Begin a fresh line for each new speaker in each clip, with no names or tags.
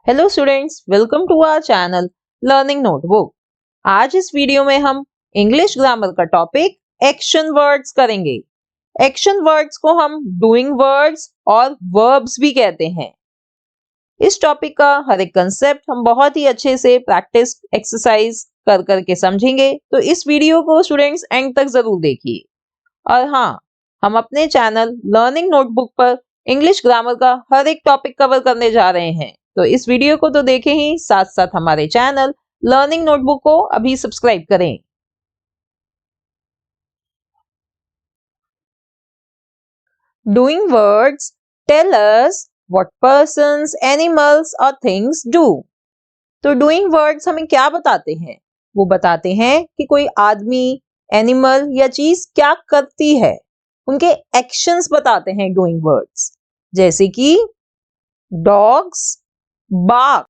Hello students, welcome to our channel learning notebook. आज इस video में हम इंग्लिश ग्रामर का टॉपिक एक्शन वर्ड्स करेंगे। एक्शन वर्ड्स को हम डूइंग वर्ड्स और वर्ब्स भी कहते हैं। इस टॉपिक का हर एक कंसेप्ट हम बहुत ही अच्छे से प्रैक्टिस एक्सरसाइज कर करके समझेंगे, तो इस वीडियो को स्टूडेंट्स एंड तक जरूर देखिए। और हाँ, हम अपने चैनल लर्निंग नोटबुक पर इंग्लिश ग्रामर का हर एक टॉपिक कवर करने जा रहे हैं, तो इस वीडियो को तो देखें ही, साथ साथ हमारे चैनल लर्निंग नोटबुक को अभी सब्सक्राइब करें। Doing words tell us what persons, animals or things do. तो डूइंग वर्ड्स हमें क्या बताते हैं? वो बताते हैं कि कोई आदमी, एनिमल या चीज क्या करती है। उनके एक्शंस बताते हैं डूइंग वर्ड्स, जैसे कि डॉग्स बार्क।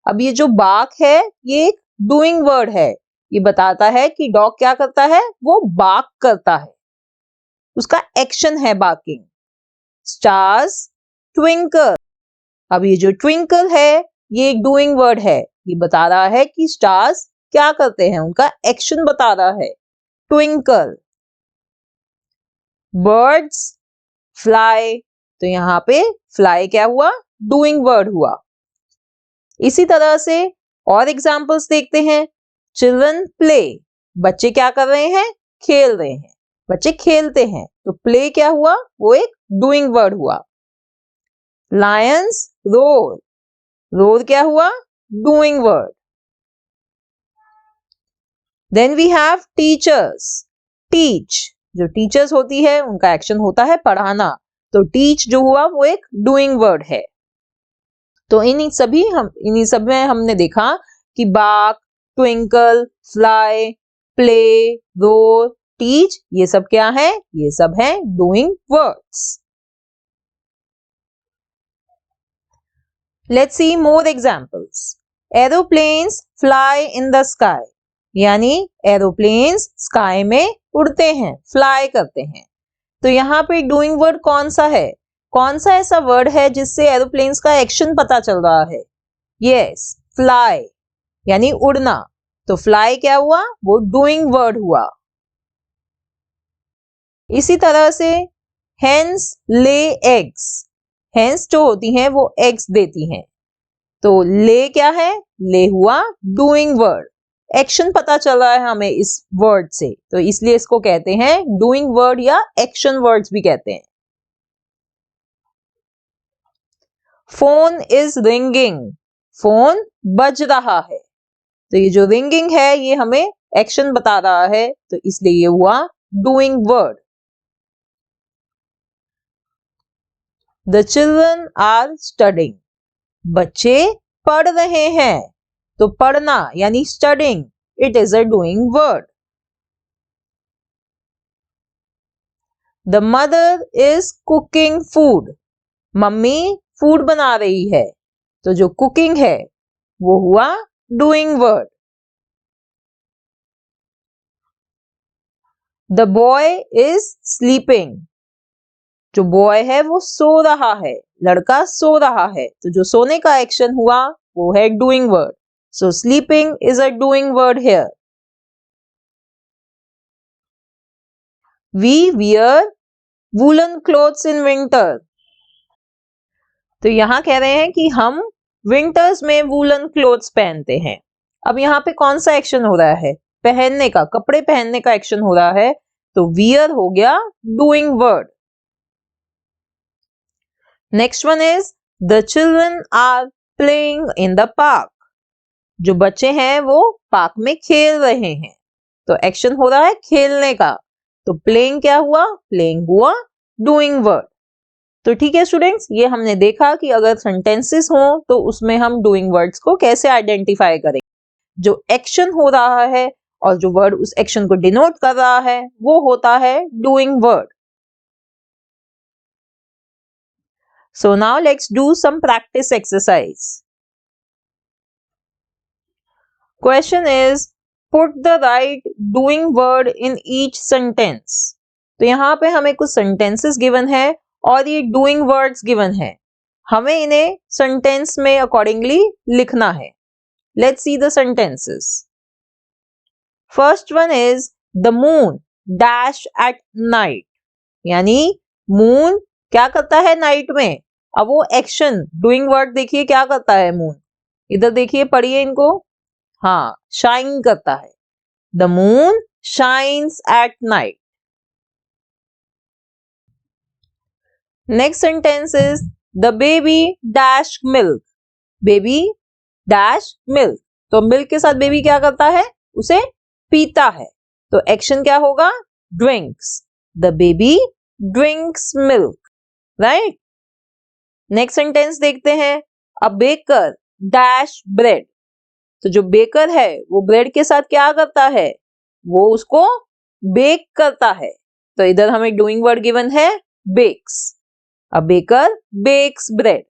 अब ये जो बार्क है ये एक डूइंग वर्ड है। ये बताता है कि डॉग क्या करता है, वो बार्क करता है, उसका एक्शन है बार्किंग। Stars twinkle. अब ये जो ट्विंकल है ये एक डूइंग वर्ड है। ये बता रहा है कि स्टार्स क्या करते हैं, उनका एक्शन बता रहा है, ट्विंकल। Birds fly. तो यहाँ पे फ्लाई क्या हुआ, डूइंग वर्ड हुआ। इसी तरह से और एग्जांपल्स देखते हैं। Children play. बच्चे क्या कर रहे हैं, खेल रहे हैं, बच्चे खेलते हैं, तो प्ले क्या हुआ, वो एक डूइंग वर्ड हुआ। Lions roar. रोर क्या हुआ, doing word. Then we have teachers. Teach. जो टीचर्स होती है उनका एक्शन होता है पढ़ाना, तो टीच जो हुआ वो एक डूइंग वर्ड है। तो इन्हीं सब में हमने देखा कि bark, twinkle, fly, play, roar, teach, ये सब क्या है, ये सब है doing words. Let's see more examples. Aeroplanes fly in the sky. यानी एरोप्लेन्स स्काई में उड़ते हैं, फ्लाई करते हैं। तो यहाँ पे डूइंग वर्ड कौन सा है, कौन सा ऐसा वर्ड है जिससे एरोप्लेन्स का एक्शन पता चल रहा है? यस, फ्लाई, यानी उड़ना। तो फ्लाई क्या हुआ, वो डूइंग वर्ड हुआ। इसी तरह से हेन्स ले एग्स। हेन्स जो होती हैं वो एग्स देती हैं, तो ले क्या है, ले हुआ डूइंग वर्ड। एक्शन पता चल रहा है हमें इस वर्ड से, तो इसलिए इसको कहते हैं डूइंग वर्ड या एक्शन वर्ड्स भी कहते हैं। Phone is ringing. फोन बज रहा है, तो ये जो रिंगिंग है ये हमें एक्शन बता रहा है, तो इसलिए ये हुआ doing word. The children are studying. बच्चे पढ़ रहे हैं, तो पढ़ना यानी studying, it is a doing word. The mother is cooking food. मम्मी फूड बना रही है, तो जो कुकिंग है वो हुआ doing word. The boy is sleeping. जो बॉय है वो सो रहा है, लड़का सो रहा है, तो जो सोने का एक्शन हुआ वो है doing word. So sleeping is a doing word here. We wear woollen clothes in winter. तो यहाँ कह रहे हैं कि हम विंटर्स में वूलन क्लोथ्स पहनते हैं। अब यहाँ पे कौन सा एक्शन हो रहा है, पहनने का, कपड़े पहनने का एक्शन हो रहा है, तो वियर हो गया doing word. Next one is the children are playing in the park. जो बच्चे हैं वो पार्क में खेल रहे हैं, तो एक्शन हो रहा है खेलने का, तो प्लेइंग क्या हुआ, प्लेइंग हुआ डूइंग वर्ड। तो ठीक है स्टूडेंट्स, ये हमने देखा कि अगर सेंटेंसेस हो तो उसमें हम डूइंग वर्ड्स को कैसे आइडेंटिफाई करें। जो एक्शन हो रहा है और जो वर्ड उस एक्शन को डिनोट कर रहा है वो होता है doing word. So now let's do some practice exercise. Question is put the right doing word in each sentence. तो यहाँ पे हमें कुछ सेंटेंसेस गिवन है और ये डूइंग वर्ड्स गिवन है। हमें इन्हें सेंटेंस में अकॉर्डिंगली लिखना है। Let's see the sentences. First one is the moon dash at night, यानी मून क्या करता है नाइट में। अब वो एक्शन डूइंग वर्ड देखिए क्या करता है मून, इधर देखिए पढ़िए इनको, हाँ शाइन करता है। The moon shines at night. Next sentence is the baby dash milk, baby dash milk, तो मिल्क के साथ बेबी क्या करता है, उसे पीता है, तो एक्शन क्या होगा, drinks. The baby drinks milk, right. Next sentence देखते हैं, अ बेकर डैश ब्रेड, तो जो बेकर है वो ब्रेड के साथ क्या करता है, वो उसको बेक करता है, तो इधर हमें डूइंग वर्ड गिवन है bakes. A baker bakes bread.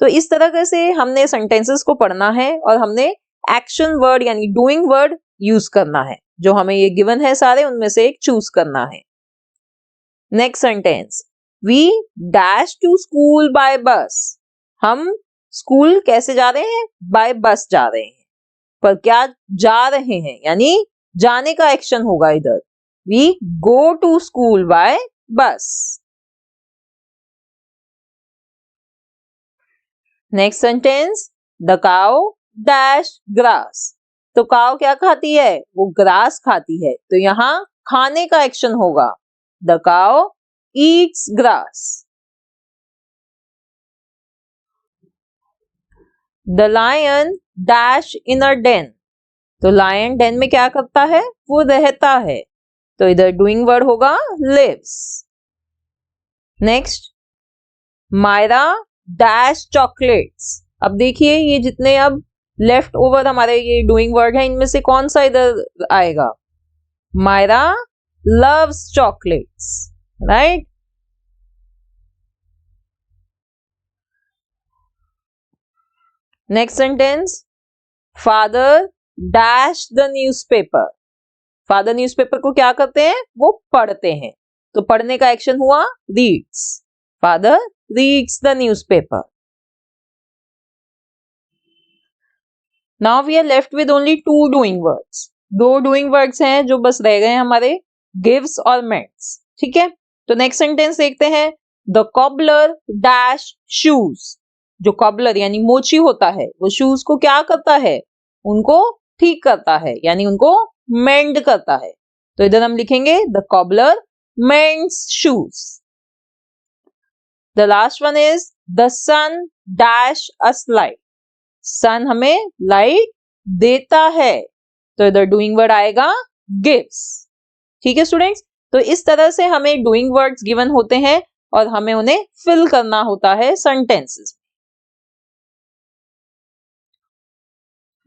तो इस तरह से हमने सेंटेंसेस को पढ़ना है और हमने एक्शन वर्ड यानी डूइंग वर्ड यूज करना है, जो हमें ये गिवन है सारे उनमें से एक चूज करना है। Next sentence, we dash to school by bus, हम स्कूल कैसे जा रहे हैं, बाय बस जा रहे हैं, पर क्या जा रहे हैं यानी जाने का एक्शन होगा इधर, we go to school by bus. Next sentence, the cow dash grass, तो काउ क्या खाती है, वो ग्रास खाती है, तो यहाँ खाने का एक्शन होगा, the cow eats grass. The lion dash in a den, तो लायन डेन में क्या करता है, वो रहता है, तो इधर डूइंग वर्ड होगा lives. Next, Myra dash chocolates, अब देखिए ये जितने अब लेफ्ट ओवर हमारे ये डूइंग वर्ड है इनमें से कौन सा इधर आएगा, Myra loves chocolates, right. Next sentence, father dash the newspaper, father newspaper को क्या करते हैं, वो पढ़ते हैं, तो पढ़ने का एक्शन हुआ reads, father reads the newspaper. Now we are left with only two doing words, दो डूइंग वर्ड्स हैं जो बस रह गए हमारे, गिव्स और मेट्स, ठीक है। तो नेक्स्ट सेंटेंस देखते हैं, द कॉबलर डैश शूज, जो कॉबलर यानी मोची होता है वो शूज को क्या करता है, उनको ठीक करता है यानी उनको मेंड करता है, तो इधर हम लिखेंगे the cobbler mends shoes. The last one is the sun dash us light, sun हमें लाइट देता है, तो इधर डूइंग वर्ड आएगा गिव्स, ठीक है स्टूडेंट्स। तो इस तरह से हमें डूइंग वर्ड्स गिवन होते हैं और हमें उन्हें फिल करना होता है sentences.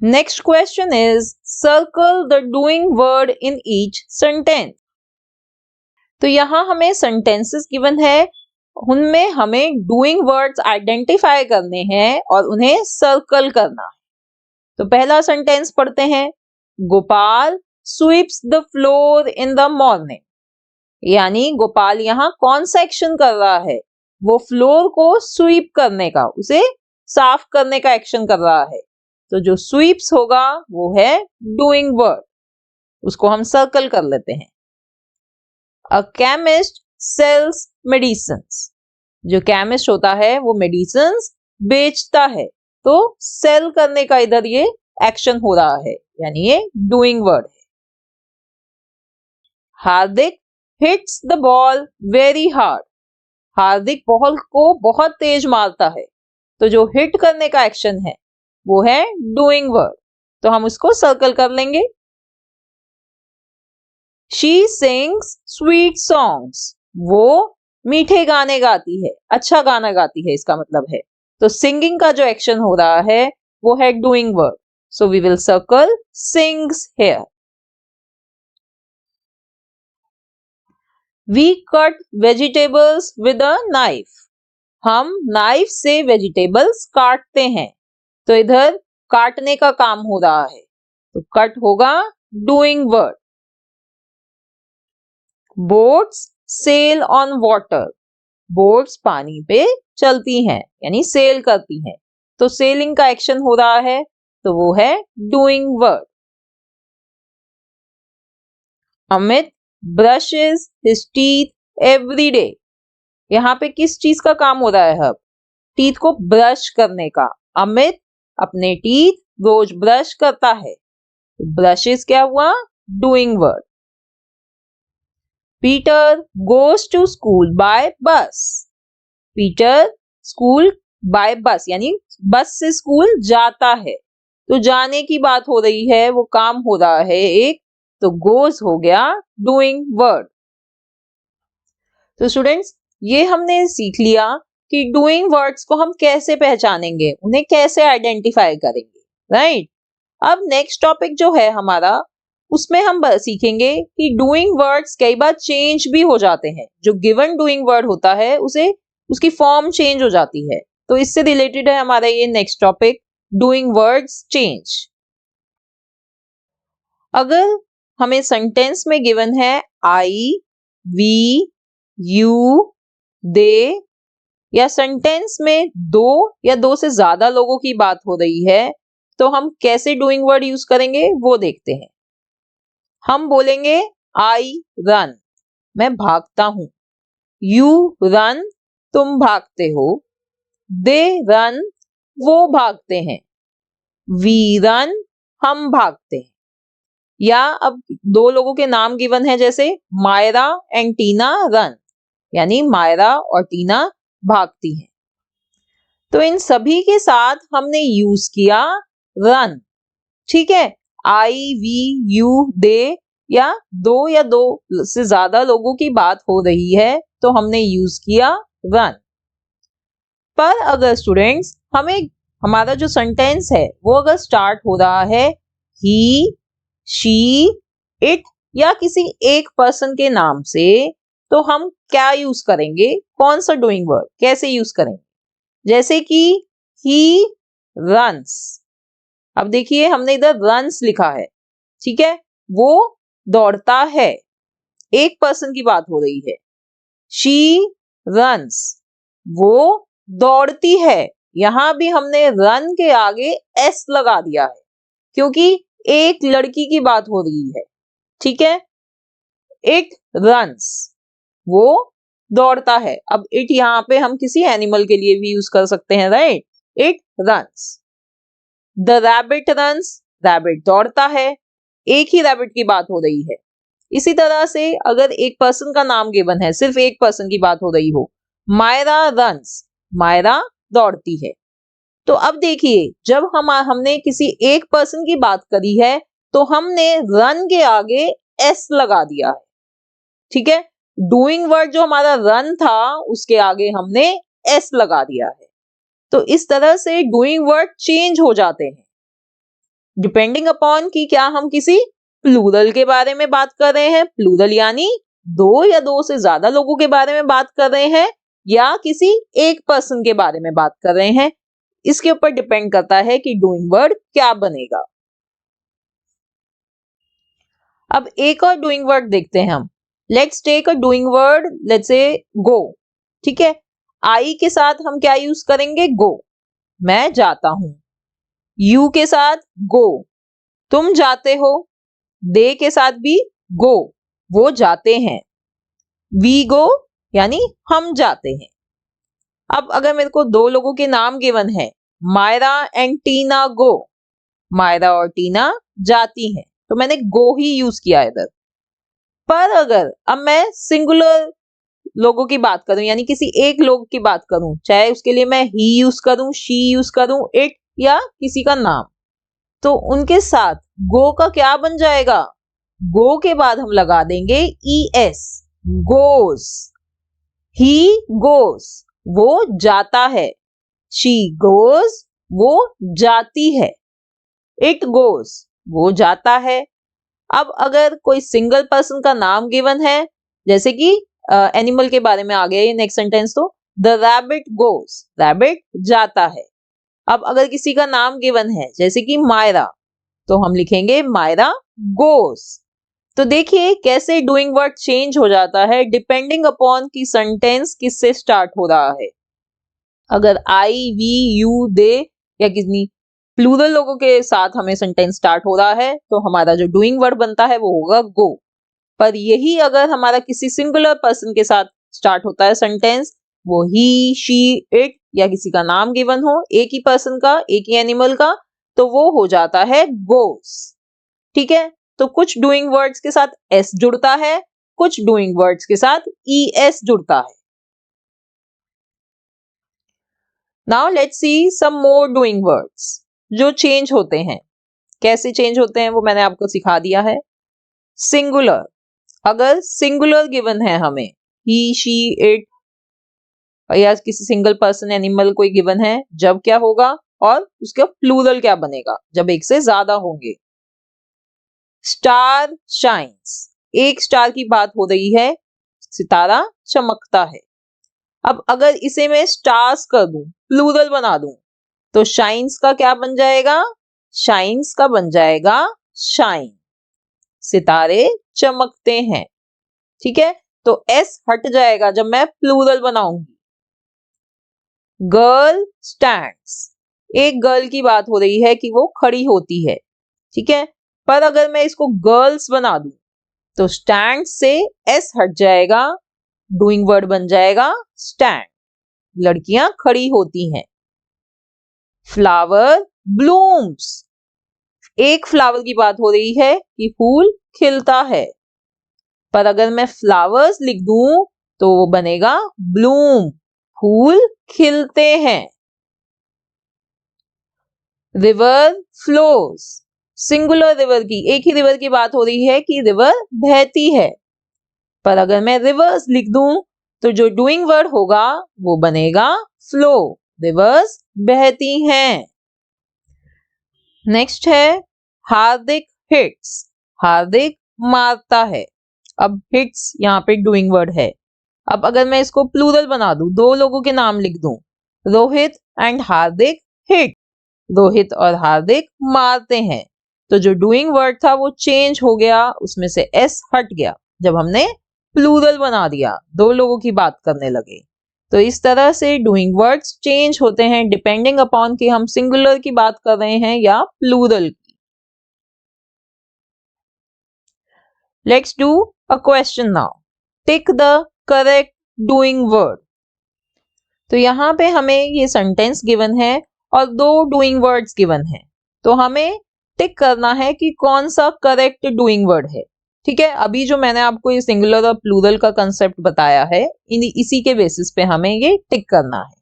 Next question is circle the doing word in each sentence, तो यहां हमें सेंटेंसेस गिवन है, उनमें हमें डूइंग वर्ड्स आइडेंटिफाई करने हैं और उन्हें सर्कल करना है। तो पहला सेंटेंस पढ़ते हैं, Gopal sweeps the floor in the morning, यानी गोपाल यहाँ कौन सा एक्शन कर रहा है, वो फ्लोर को स्वीप करने का, उसे साफ करने का एक्शन कर रहा है, तो जो स्वीप्स होगा वो है डूइंग वर्ड, उसको हम सर्कल कर लेते हैं। अ केमिस्ट सेल्स मेडिसिन्स, जो केमिस्ट होता है वो मेडिसिन्स बेचता है, तो सेल करने का इधर ये एक्शन हो रहा है यानी ये डूइंग वर्ड है। Hardik hits the ball very hard, Hardik ball को बहुत तेज मारता है, तो जो हिट करने का एक्शन है वो है डूइंग वर्ड, तो हम उसको सर्कल कर लेंगे। शी सिंग्स स्वीट सॉन्ग्स, वो मीठे गाने गाती है, अच्छा गाना गाती है इसका मतलब है, तो सिंगिंग का जो एक्शन हो रहा है वो है doing word, so we will circle sings here. We cut vegetables with a knife, हम नाइफ से वेजिटेबल्स काटते हैं, तो इधर काटने का काम हो रहा है, तो कट होगा doing word. Boats sail on water, boats पानी पे चलती हैं यानी सेल करती हैं। तो सेलिंग का एक्शन हो रहा है तो वो है doing word. Amit brushes his teeth every day. यहाँ पे किस चीज का काम हो रहा है? अब टीथ को ब्रश करने का। अमित अपने टीथ रोज ब्रश करता है। ब्रशेस क्या हुआ? Doing word. Peter goes to school by bus. Peter school by bus यानी बस से स्कूल जाता है। तो जाने की बात हो रही है, वो काम हो रहा है एक, तो गोज हो गया डूइंग वर्ड। तो स्टूडेंट्स, ये हमने सीख लिया कि डूइंग वर्ड्स को हम कैसे पहचानेंगे, उन्हें कैसे आइडेंटिफाई करेंगे, राइट? अब नेक्स्ट टॉपिक जो है हमारा, उसमें हम सीखेंगे कि डूइंग वर्ड्स कई बार चेंज भी हो जाते हैं। जो गिवन डूइंग वर्ड होता है उसे उसकी फॉर्म चेंज हो जाती है। तो इससे रिलेटेड है हमारा ये next topic, doing words change. अगर हमें सेंटेंस में गिवन है आई, वी, यू, दे, या सेंटेंस में दो या दो से ज्यादा लोगों की बात हो रही है, तो हम कैसे डूइंग वर्ड यूज करेंगे वो देखते हैं। हम बोलेंगे आई रन, मैं भागता हूं। यू रन, तुम भागते हो। दे रन, वो भागते हैं। वी रन, हम भागते हैं। या अब दो लोगों के नाम गिवन है, जैसे मायरा एंड टीना रन, यानी मायरा और टीना भागती हैं। तो इन सभी के साथ हमने यूज किया रन, ठीक है? आई, वी, यू, दे, या दो से ज्यादा लोगों की बात हो रही है तो हमने यूज किया रन। पर अगर स्टूडेंट्स हमें हमारा जो सेंटेंस है वो अगर स्टार्ट हो रहा है ही, शी, इट या किसी एक पर्सन के नाम से, तो हम क्या यूज करेंगे? कौन सा डूइंग वर्ड कैसे यूज करेंगे? जैसे कि ही रन्स। अब देखिए हमने इधर रन्स लिखा है, ठीक है? वो दौड़ता है, एक पर्सन की बात हो रही है। शी रन्स, वो दौड़ती है। यहां भी हमने रन के आगे एस लगा दिया है क्योंकि एक लड़की की बात हो रही है, ठीक है? इट रन्स, वो दौड़ता है। अब इट यहाँ पे हम किसी एनिमल के लिए भी यूज कर सकते हैं, right? It runs. The rabbit runs, rabbit दौड़ता है, एक ही रैबिट की बात हो रही है। इसी तरह से अगर एक पर्सन का नाम गिवन है, सिर्फ एक पर्सन की बात हो रही हो, मायरा रन्स, मायरा दौड़ती है। तो अब देखिए जब हमने किसी एक पर्सन की बात करी है तो हमने रन के आगे एस लगा दिया है, ठीक है? डूइंग वर्ड जो हमारा रन था उसके आगे हमने एस लगा दिया है। तो इस तरह से डूइंग वर्ड चेंज हो जाते हैं डिपेंडिंग अपॉन कि क्या हम किसी प्लूरल के बारे में बात कर रहे हैं, प्लूरल यानी दो या दो से ज्यादा लोगों के बारे में बात कर रहे हैं, या किसी एक पर्सन के बारे में बात कर रहे हैं। इसके ऊपर डिपेंड करता है कि डूइंग वर्ड क्या बनेगा। अब एक और डूइंग वर्ड देखते हैं हम। Let's take a doing word, let's say go, ठीक है? आई के साथ हम क्या यूज करेंगे? गो, मैं जाता हूं। यू के साथ गो, तुम जाते हो। दे के साथ भी गो, वो जाते हैं। वी गो यानी हम जाते हैं। अब अगर मेरे को दो लोगों के नाम गिवन है, मायरा एंड टीना गो, मायरा और टीना जाती हैं, तो मैंने गो ही यूज किया इधर। पर अगर अब मैं सिंगुलर लोगों की बात करूं यानी किसी एक लोग की बात करूं, चाहे उसके लिए मैं ही यूज करूं, शी यूज करूं, इट या किसी का नाम, तो उनके साथ गो का क्या बन जाएगा? गो के बाद हम लगा देंगे ई एस, गोस। ही गोस, वो जाता है। शी गोस, वो जाती है। इट गोस, वो जाता है। अब अगर कोई सिंगल पर्सन का नाम गिवन है, जैसे कि एनिमल के बारे में आ गया ये नेक्स्ट सेंटेंस, तो द रैबिट गोस, रैबिट जाता है। अब अगर किसी का नाम गिवन है जैसे कि मायरा, तो हम लिखेंगे मायरा गोस। तो देखिए कैसे डूइंग वर्ड चेंज हो जाता है डिपेंडिंग अपॉन कि सेंटेंस किससे स्टार्ट हो रहा है। अगर आई, वी, यू, दे या किसी प्लूरल लोगों के साथ हमें सेंटेंस स्टार्ट हो रहा है तो हमारा जो डूइंग वर्ड बनता है वो होगा गो। पर यही अगर हमारा किसी सिंगुलर पर्सन के साथ स्टार्ट होता है सेंटेंस, वो ही, शी, इट या किसी का नाम गिवन हो, एक ही पर्सन का, एक ही एनिमल का, तो वो हो जाता है गोस। ठीक है, तो कुछ डूइंग वर्ड्स के साथ एस जुड़ता है, कुछ डूइंग वर्ड्स के साथ ई एस जुड़ता है। Now let's see some more doing words जो चेंज होते हैं। कैसे चेंज होते हैं वो मैंने आपको सिखा दिया है। सिंगुलर, अगर सिंगुलर गिवन है हमें, ही, शी, इट या किसी सिंगल पर्सन एनिमल कोई गिवन है, जब क्या होगा और उसका प्लूरल क्या बनेगा, जब एक से ज्यादा होंगे। स्टार शाइन्स, एक स्टार की बात हो रही है, सितारा चमकता है। अब अगर इसे मैं स्टार्स कर दूं, प्लूरल बना दूं, तो शाइन्स का क्या बन जाएगा? शाइन्स का बन जाएगा शाइन, सितारे चमकते हैं। ठीक है, तो एस हट जाएगा जब मैं प्लूरल बनाऊंगी। गर्ल स्टैंड्स, एक गर्ल की बात हो रही है कि वो खड़ी होती है। ठीक है, पर अगर मैं इसको गर्ल्स बना दूं तो स्टैंड से एस हट जाएगा, डूइंग वर्ड बन जाएगा स्टैंड, लड़कियां खड़ी होती हैं। फ्लावर ब्लूम्स, एक फ्लावर की बात हो रही है कि फूल खिलता है, पर अगर मैं फ्लावर्स लिख दूं तो वो बनेगा ब्लूम, फूल खिलते हैं। रिवर फ्लोज, सिंगुलर रिवर की, एक ही रिवर की बात हो रही है कि रिवर बहती है, पर अगर मैं रिवर्स लिख दूं तो जो डूइंग वर्ड होगा वो बनेगा फ्लो, रिवर्स बहती हैं। नेक्स्ट है हार्दिक हिट्स, हार्दिक मारता है। अब हिट्स यहाँ पे डूइंग वर्ड है। अब अगर मैं इसको प्लूरल बना दूं, दो लोगों के नाम लिख दूं, Rohit and Hardik hit, Rohit और हार्दिक मारते हैं, तो जो डूइंग वर्ड था वो चेंज हो गया, उसमें से एस हट गया जब हमने प्लूरल बना दिया, दो लोगों की बात करने लगे। तो इस तरह से डूइंग वर्ड्स चेंज होते हैं डिपेंडिंग अपॉन कि हम सिंगुलर की बात कर रहे हैं या प्लूरल की। Let's do a question now, tick the correct doing word. तो यहाँ पे हमें ये सेंटेंस गिवन है और दो डूइंग वर्ड्स गिवन है, तो हमें टिक करना है कि कौन सा करेक्ट डूइंग वर्ड है। ठीक है, अभी जो मैंने आपको ये सिंगुलर और प्लूरल का कंसेप्ट बताया है, इसी के बेसिस पे हमें ये टिक करना है।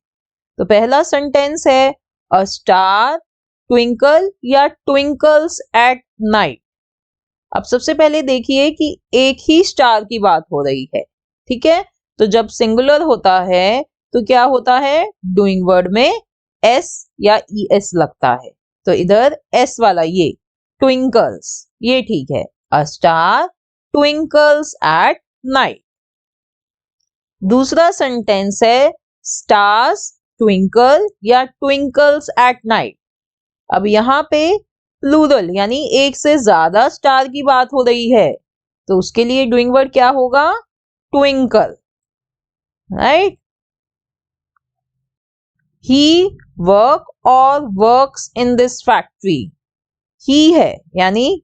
तो पहला सेंटेंस है अ स्टार ट्विंकल या ट्विंकल्स एट नाइट। अब सबसे पहले देखिए कि एक ही स्टार की बात हो रही है। ठीक है, तो जब सिंगुलर होता है तो क्या होता है, डूइंग वर्ड में एस या ई एस लगता है, तो इधर एस वाला ये ट्विंकल्स, ये ठीक है, a star Twinkles at night. दूसरा सेंटेंस है स्टार्स ट्विंकल या ट्विंकल्स एट नाइट। अब यहाँ पे प्लूरल यानी एक से ज्यादा स्टार की बात हो रही है, तो उसके लिए डूइंग वर्ड क्या होगा, ट्विंकल, राइट। ही वर्क और वर्क्स इन दिस फैक्ट्री, ही है यानी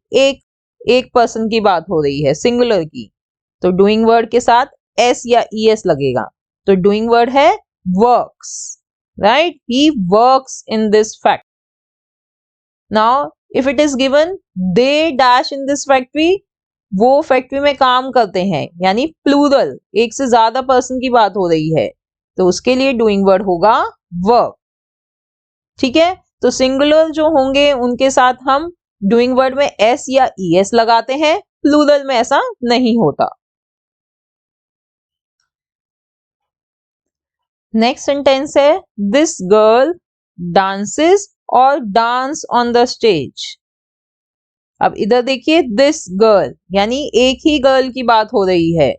एक पर्सन की बात हो रही है, सिंगुलर की, तो डूइंग वर्ड के साथ एस या ई एस लगेगा, तो डूइंग वर्ड है works, right, he works in this factory. Now if it is given they dash in this factory, वो फैक्ट्री में काम करते हैं, यानी प्लूरल, एक से ज्यादा पर्सन की बात हो रही है, तो उसके लिए डूइंग वर्ड होगा वर्क। ठीक है, तो सिंगुलर जो होंगे उनके साथ हम डूइंग वर्ड में एस या ई एस लगाते हैं, प्लूरल में ऐसा नहीं होता। नेक्स्ट सेंटेंस है दिस गर्ल डांसेस और डांस ऑन द स्टेज। अब इधर देखिए दिस गर्ल यानी एक ही गर्ल की बात हो रही है,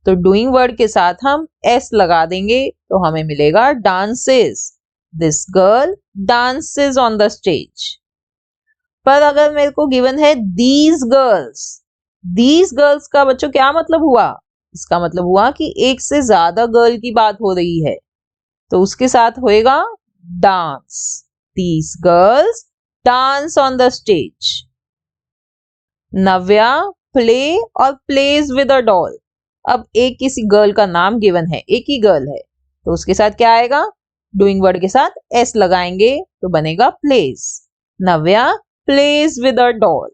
तो डूइंग वर्ड के साथ हम एस लगा देंगे, तो हमें मिलेगा dances, this girl dances on the stage. पर अगर मेरे को गिवन है दीज गर्ल्स का बच्चों क्या मतलब हुआ, इसका मतलब हुआ कि एक से ज्यादा गर्ल की बात हो रही है, तो उसके साथ होएगा dance. These girls dance on the stage. Navya play और प्लेज विद अ डॉल। अब एक किसी गर्ल का नाम गिवन है, एक ही गर्ल है, तो उसके साथ क्या आएगा? डूइंग वर्ड के साथ एस लगाएंगे तो बनेगा plays. Navya plays with a doll.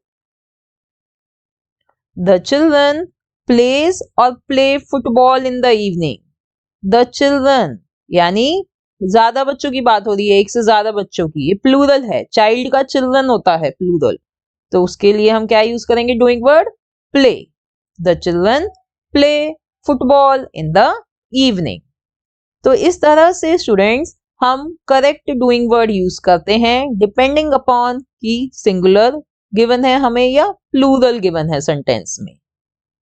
The children plays or play football in the evening. The children यानी ज्यादा बच्चों की बात हो रही है, एक से ज्यादा बच्चों की, ये प्लूरल है, चाइल्ड का चिल्ड्रन होता है प्लूरल, तो उसके लिए हम क्या यूज करेंगे? Doing word play. The children play football in the evening. तो इस तरह से स्टूडेंट्स हम करेक्ट डूइंग वर्ड यूज करते हैं डिपेंडिंग अपॉन कि सिंगुलर गिवन है हमें या प्लूरल गिवन है सेंटेंस में।